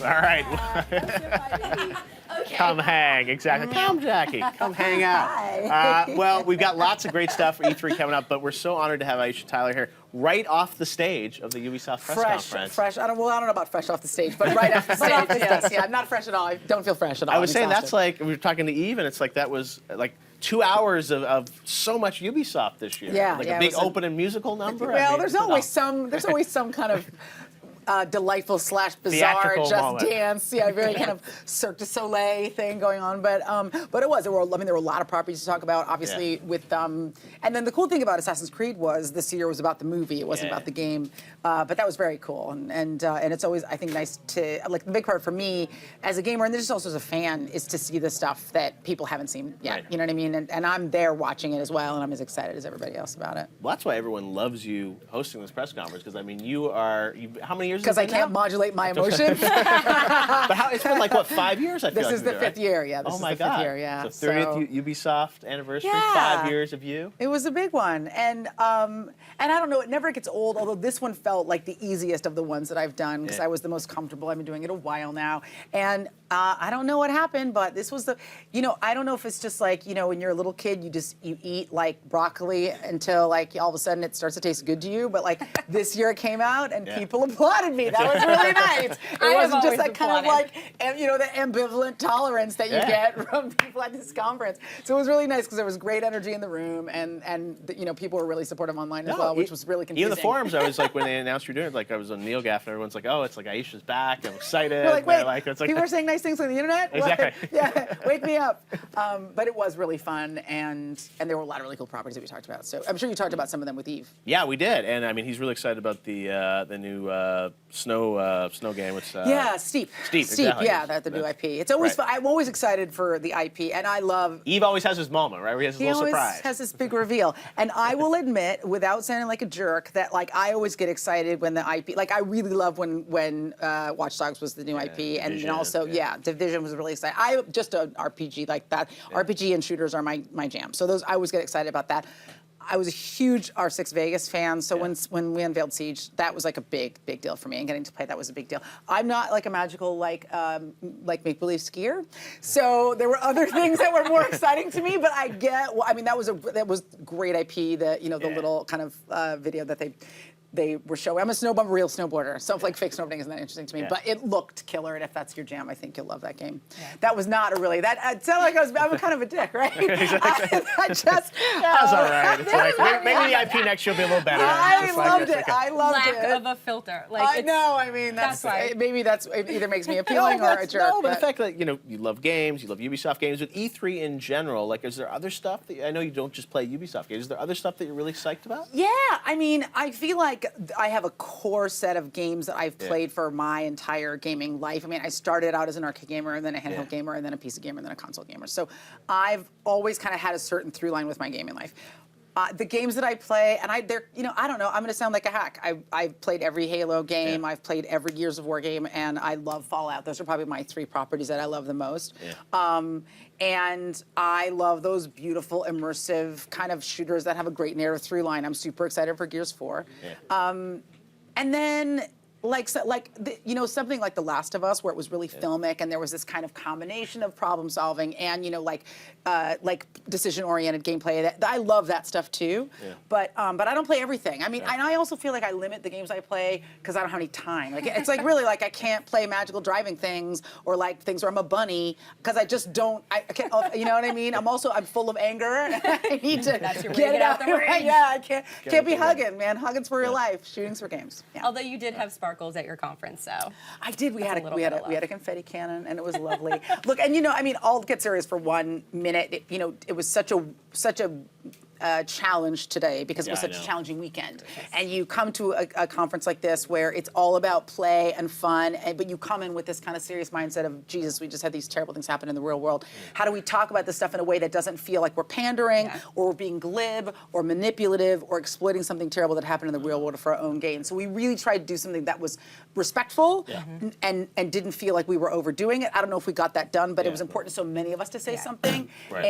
All right. Okay. Come hang, exactly. Come, Jackie. Come hang out. Well, we've got lots of great stuff for E3 coming up, but we're so honored to have Aisha Tyler here, right off the stage of the Ubisoft Press Conference. Fresh. I don't know about fresh off the stage, but right off the stage. Yes, yeah. I'm not fresh at all. I don't feel fresh at all. I was saying that's like we were talking to Eve, and it's like that was like 2 hours of so much Ubisoft this year. Yeah, like yeah, a big opening musical number. Well, there's always some kind of delightful / bizarre Theatrical just moment. dance, very kind of Cirque du Soleil thing going on. But there were a lot of properties to talk about. Obviously, with and then the cool thing about Assassin's Creed was this year was about the movie. It wasn't about the game, but that was very cool. And it's always, I think, nice to like the big part for me as a gamer and just also as a fan is to see the stuff that people haven't seen yet. Right. You know what I mean? And I'm there watching it as well, and I'm as excited as everybody else about it. Well, that's why everyone loves you hosting this press conference, because I mean, how many years? Because I can't modulate my emotions. But it's been like, what, 5 years, I feel This like is the fifth year, yeah. This oh is my the fifth God. year, yeah. So 30th Ubisoft anniversary, 5 years of you. It was a big one. And I don't know, it never gets old, although this one felt like the easiest of the ones that I've done, because I was the most comfortable. I've been doing it a while now. And I don't know what happened, but this was I don't know if it's just like, when you're a little kid, you eat like broccoli until like all of a sudden it starts to taste good to you. But like this year it came out and people applauded me. That was really nice. It wasn't just that kind of like, the ambivalent tolerance that you get from people at this conference. So it was really nice because there was great energy in the room and people were really supportive online as well, which was really confusing. Even the forums, I was like, when they announced you're doing it, like I was on NeoGAF and everyone's like, oh, it's like Aisha's back. I'm excited. You're like, wait, it's like, people are saying nice things on the internet? Exactly. Yeah, wake me up. But it was really fun, and there were a lot of really cool properties that we talked about. So I'm sure you talked about some of them with Eve. Yeah, we did, and I mean, he's really excited about the new snow game. It's, Steep. Exactly. Yeah, the new IP. It's always fun. I'm always excited for the IP, and I love. Eve always has his moment, right? Where he has his little surprise. He always has this big reveal, and I will admit, without sounding like a jerk, that like I always get excited when the IP. Like I really love when Watch Dogs was the new IP, and Division, also Division was really exciting. I just an RPG like that. RPG and shooters are my jam. So those I always get excited about that. I was a huge R6 Vegas fan, so when we unveiled Siege, that was like a big deal for me, and getting to play that was a big deal. I'm not like a magical like make-believe skier, so there were other things that were more exciting to me. But I get, I mean, that was great IP. The little kind of video that they were showing. I'm a real snowboarder, so like fake snowboarding isn't that interesting to me, but it looked killer, and if that's your jam, I think you'll love that game. Yeah. That was not a really, it sounded like I'm kind of a dick, right? Exactly. That's all right. It's like, maybe the IP next year will be a little better. I loved it. I loved it. Lack of a filter. Like, I know, I mean, maybe that's it either makes me appealing or a jerk. No, but the fact that, you love games, you love Ubisoft games, with E3 in general, like, is there other stuff that, I know you don't just play Ubisoft games, is there other stuff that you're really psyched about? Yeah, I mean, I feel like I have a core set of games that I've played for my entire gaming life. I mean, I started out as an arcade gamer, and then a handheld gamer, and then a PC gamer, and then a console gamer. So I've always kind of had a certain through line with my gaming life. The games that I play, and I don't know, I'm going to sound like a hack. I've played every Halo game, I've played every Gears of War game, and I love Fallout. Those are probably my 3 properties that I love the most. Yeah. And I love those beautiful, immersive kind of shooters that have a great narrative through line. I'm super excited for Gears 4. Yeah. And then something like The Last of Us, where it was really filmic, and there was this kind of combination of problem solving and like decision-oriented gameplay. That I love that stuff too. Yeah. But I don't play everything. I mean, and I also feel like I limit the games I play because I don't have any time. Like it's like really like I can't play magical driving things or like things where I'm a bunny because I just don't. I can't. You know what I mean? I'm full of anger. I need to get it out the way. Yeah, I can't be hugging, man. Hugging's for real life. Shooting's for games. Yeah. Although you did have sparkles at your conference, so I did. We had a confetti cannon, and it was lovely. Look, and I mean, I'll get serious for 1 minute. It was such a challenge today because it was such a challenging weekend. Yes. And you come to a conference like this where it's all about play and fun, but you come in with this kind of serious mindset of, Jesus, we just had these terrible things happen in the real world. How do we talk about this stuff in a way that doesn't feel like we're pandering or we're being glib or manipulative or exploiting something terrible that happened in the real world for our own gain? So we really tried to do something that was respectful and didn't feel like we were overdoing it. I don't know if we got that done, but it was important to so many of us to say something. Right.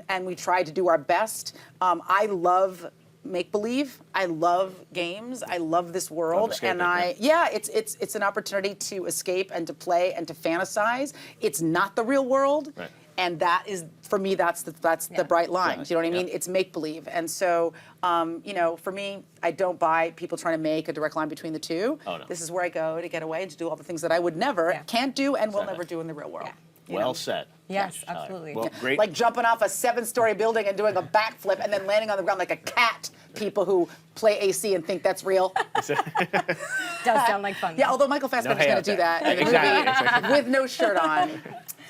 And we tried to do our best. I love make believe. I love games. I love this world, escaping, and it's an opportunity to escape and to play and to fantasize. It's not the real world. Right. And that is, for me, that's the bright line. Yeah. Do you know what I mean? Yeah. It's make believe, and so for me, I don't buy people trying to make a direct line between the two. Oh, no. This is where I go to get away and to do all the things that I would never, can't do, and will never do in the real world. Yeah. You Well know? said. Yes, Aisha Tyler. absolutely. Well, great. Like jumping off a 7-story building and doing a backflip and then landing on the ground like a cat. People who play AC and think that's real. Does sound like fun. Yeah, although Michael Fassbender's going to do that in the Exactly. movie with no shirt on.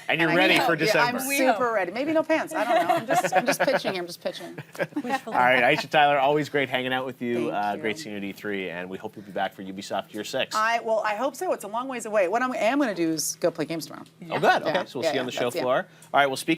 And you're I ready know. for December. I'm We super hope. ready. Maybe no pants. I don't know. I'm just pitching here. I'm just pitching. All right, Aisha Tyler, always great hanging out with you. Thank you. Great seeing you at E3, and we hope you'll be back for Ubisoft Year 6. I hope so. It's a long ways away. What I am going to do is go play games tomorrow. Oh, good. Okay, Yeah. so we'll see you on the show That's- floor. All right, well, speak.